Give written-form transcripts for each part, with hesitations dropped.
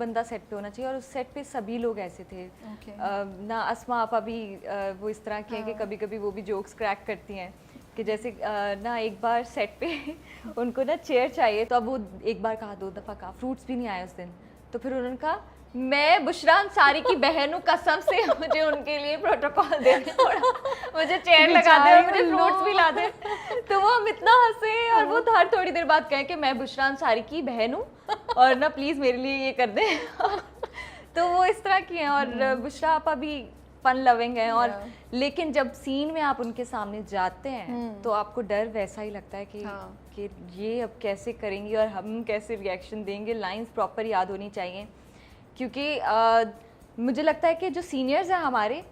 बंदा सेट पे होना चाहिए और उस सेट पे सभी लोग ऐसे थे। Okay. ना अस्मा आपा भी वो इस तरह की हैं कि कभी कभी वो भी जोक्स क्रैक करती हैं कि जैसे ना एक बार सेट पे उनको ना चेयर चाहिए, तो अब वो एक बार कहा, 2 दफ़ा कहा, फ्रूट्स भी नहीं आए उस दिन, तो फिर उन्होंने कहा मैं बुशरा अंसारी की बहन हूँ, कसम से मुझे उनके लिए प्रोटोकॉल दे दे, थोड़ा मुझे चेयर लगा दे और मुझे फ्रूट्स भी ला दे। तो वो हम इतना हंसे और वो हर थोड़ी देर बाद कहें कि मैं बुशरा अंसारी की बहन हूँ और ना प्लीज़ मेरे लिए ये कर दे। तो वो इस तरह की हैं और बुशरा आपा भी फन लविंग है और लेकिन जब सीन में आप उनके सामने जाते हैं तो आपको डर वैसा ही लगता है कि ये अब कैसे करेंगी और हम कैसे रिएक्शन देंगे। लाइंस प्रॉपर याद होनी चाहिए क्योंकि मुझे लगता है कि जो सीनियर्स हैं हमारे,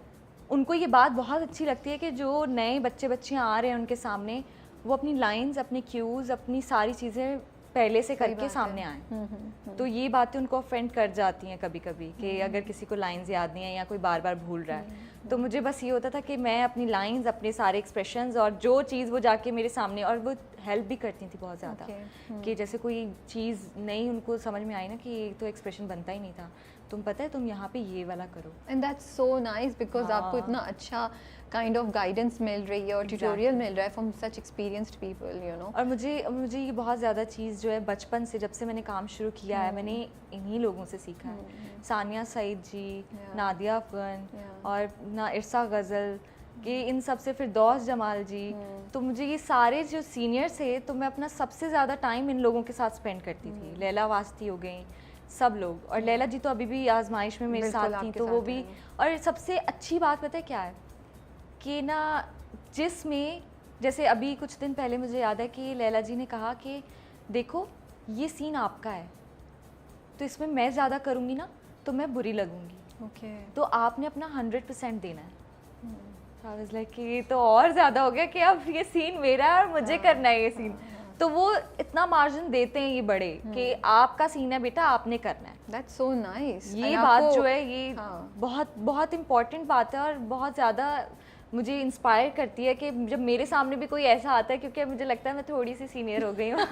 उनको ये बात बहुत अच्छी लगती है कि जो नए बच्चियाँ आ रहे हैं उनके सामने, वो अपनी लाइंस, अपनी क्यूज़, अपनी सारी चीज़ें पहले से करके सामने आए। तो ये बातें उनको ऑफेंड कर जाती हैं कभी कभी कि अगर किसी को लाइंस याद नहीं है या कोई बार बार भूल रहा है। तो मुझे बस ये होता था कि मैं अपनी लाइंस, अपने सारे एक्सप्रेशंस और जो चीज़ वो जाके मेरे सामने, और वो हेल्प भी करती थी बहुत ज़्यादा कि जैसे कोई चीज़ नहीं उनको समझ में आई ना कि ये तो एक्सप्रेशन बनता ही नहीं था, तुम पता है तुम यहाँ पे ये वाला करो। And that's so nice because आपको इतना अच्छा काइंड ऑफ गाइडेंस मिल रही है और ट्यूटोरियल मिल रहा है from such experienced people, you know. और मुझे ये बहुत ज़्यादा चीज़ जो है बचपन से, जब से मैंने काम शुरू किया है, मैंने इन्हीं लोगों से सीखा है। सानिया सईद जी, नादिया अफगन और ना इरसा गज़ल, कि इन सब से, फिर दोस्त जमाल जी। तो मुझे ये सारे जो सीनियर्स थे, तो मैं अपना सबसे ज़्यादा टाइम इन लोगों के साथ स्पेंड करती थी। लैला वास्ती हो गई, सब लोग, और लैला जी तो अभी भी आजमाइश में मेरे साथ थी, तो वो भी। और सबसे अच्छी बात पता है क्या है कि ना, जिसमें जैसे अभी कुछ दिन पहले मुझे याद है कि लैला जी ने कहा कि देखो ये सीन आपका है, तो इसमें मैं ज़्यादा करूँगी ना तो मैं बुरी लगूंगी, तो आपने अपना 100% देना है। I was like कि ये तो और ज़्यादा हो गया कि अब ये सीन मेरा है और मुझे करना है ये सीन। तो वो इतना मार्जिन देते हैं ये बड़े कि आपका सीन है बेटा, आपने करना है। That's so nice. ये बात जो है ये बहुत बहुत इम्पोर्टेंट बात है और बहुत ज़्यादा मुझे इंस्पायर करती है कि जब मेरे सामने भी कोई ऐसा आता है, क्योंकि मुझे लगता है मैं थोड़ी सी सीनियर हो गई हूँ।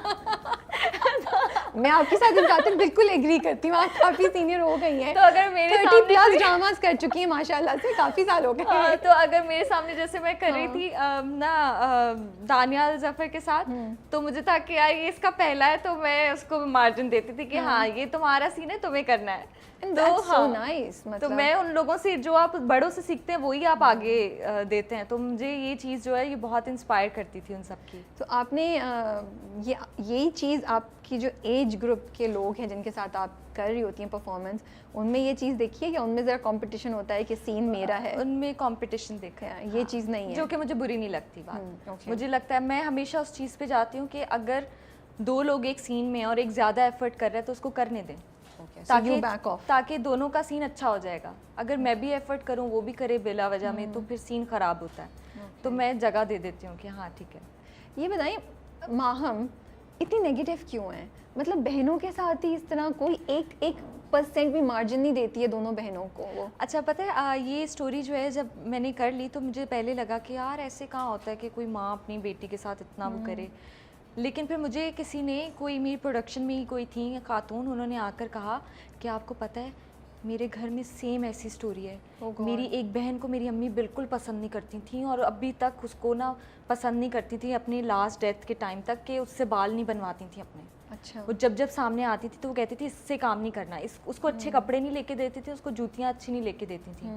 मैं आपके साथ इस बात में बिल्कुल एग्री करती हूँ, आप काफ़ी सीनियर हो गई हैं। तो अगर मेरे 30+ ड्रामास कर चुकी हैं माशाल्लाह से, काफ़ी साल हो गए। तो अगर मेरे सामने, जैसे मैं कर रही थी ना दानियाल जफर के साथ, तो मुझे था कि यार ये इसका पहला है, तो मैं उसको मार्जिन देती थी कि हाँ ये तुम्हारा सीन है, तुम्हें करना है। तो so nice, तो मैं उन लोगों से, जो आप बड़ों से सीखते हैं वही आप आगे देते हैं। तो मुझे ये चीज़ जो है ये बहुत इंस्पायर करती थी उन सब की। तो आपने यही चीज़ आपकी जो एज ग्रुप के लोग हैं जिनके साथ आप कर रही होती हैं परफॉर्मेंस, उनमें ये चीज़ देखी है या उनमें ज़रा कंपटीशन होता है कि सीन मेरा है? उनमें कंपटीशन देखा है, ये चीज़ नहीं है, जो कि मुझे बुरी नहीं लगती बात। मुझे लगता है, मैं हमेशा उस चीज़ पे जाती हूँ कि अगर 2 लोग एक सीन में और एक ज़्यादा एफर्ट कर रहे हैं तो उसको करने दें, ताकि दोनों का सीन अच्छा हो जाएगा। अगर मैं भी एफर्ट करूं, वो भी करे बिला वजह में, तो फिर सीन ख़राब होता है। तो मैं जगह दे देती हूँ कि हाँ ठीक है। ये बताइए माहम इतनी नेगेटिव क्यों है? मतलब बहनों के साथ ही इस तरह कोई एक % भी मार्जिन नहीं देती है दोनों बहनों को वो। अच्छा पता है, ये स्टोरी जो है जब मैंने कर ली तो मुझे पहले लगा कि यार ऐसे कहाँ होता है कि कोई माँ अपनी बेटी के साथ इतना वो करे। लेकिन फिर मुझे किसी ने, कोई मेरी प्रोडक्शन में ही कोई थी खातून, उन्होंने आकर कहा कि आपको पता है मेरे घर में सेम ऐसी स्टोरी है। मेरी एक बहन को मेरी अम्मी बिल्कुल पसंद नहीं करती थी और अभी तक उसको ना पसंद नहीं करती थी, अपनी लास्ट डेथ के टाइम तक, कि उससे बाल नहीं बनवाती थी अपने। अच्छा। वो जब सामने आती थी तो वो कहती थी इससे काम नहीं करना, उसको अच्छे कपड़े नहीं लेके देती थी, उसको जूतियाँ अच्छी नहीं लेके देती थी।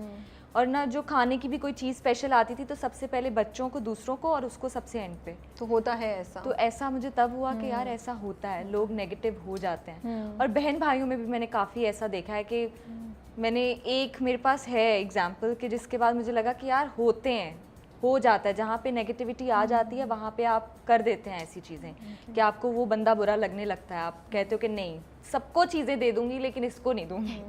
और ना जो खाने की भी कोई चीज़ स्पेशल आती थी तो सबसे पहले बच्चों को, दूसरों को, और उसको सबसे एंड पे। तो होता है ऐसा? तो ऐसा मुझे तब हुआ कि यार ऐसा होता है, लोग नेगेटिव हो जाते हैं। और बहन भाइयों में भी मैंने काफ़ी ऐसा देखा है कि मैंने मेरे पास है एग्जाम्पल कि जिसके बाद मुझे लगा कि यार होते हैं, हो जाता है, जहाँ पे नेगेटिविटी आ जाती है वहाँ पे आप कर देते हैं ऐसी चीज़ें कि आपको वो बंदा बुरा लगने लगता है। आप कहते हो कि नहीं सबको चीज़ें दे दूंगी लेकिन इसको नहीं दूंगी।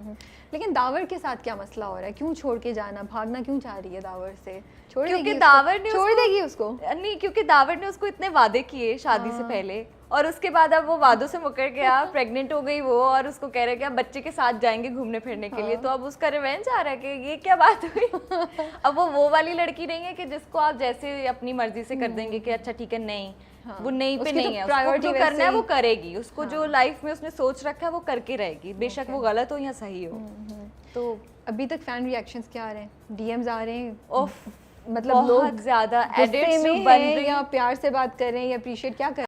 लेकिन दावर के साथ क्या मसला हो रहा है? क्यों छोड़ के जाना, भागना क्यों चाह रही है दावर से? छोड़ देगी उसको? नहीं, क्योंकि दावर ने उसको इतने वादे किए शादी से पहले, और उसके बाद अब वो वादों से मुकर गया, प्रेग्नेंट हो गई वो, और उसको कह रहे कि अब बच्चे के साथ जाएंगे घूमने फिरने के लिए। तो अब उसका रिवेंज आ रहा है कि ये क्या बात हुई। अब वो वाली लड़की नहीं है कि जिसको आप जैसे अपनी मर्जी से कर देंगे कि अच्छा ठीक है नहीं हाँ, वो नहीं पे उसकी नहीं तो है, उसको priority जो वैसे करना है वो ही- करेगी, उसको जो लाइफ में उसने सोच रखा है वो करके रहेगी, बेशक वो गलत हो या सही हो। तो अभी तक फैन रिएक्शंस क्या आ रहे हैं, डीएम्स आ रहे हैं, ओफ मतलब बहुत लोग ज्यादा गुस्से एडिट्स जो में बन हैं रही या प्यार से बात कर रहे हैं या अप्रिशिएट क्या कर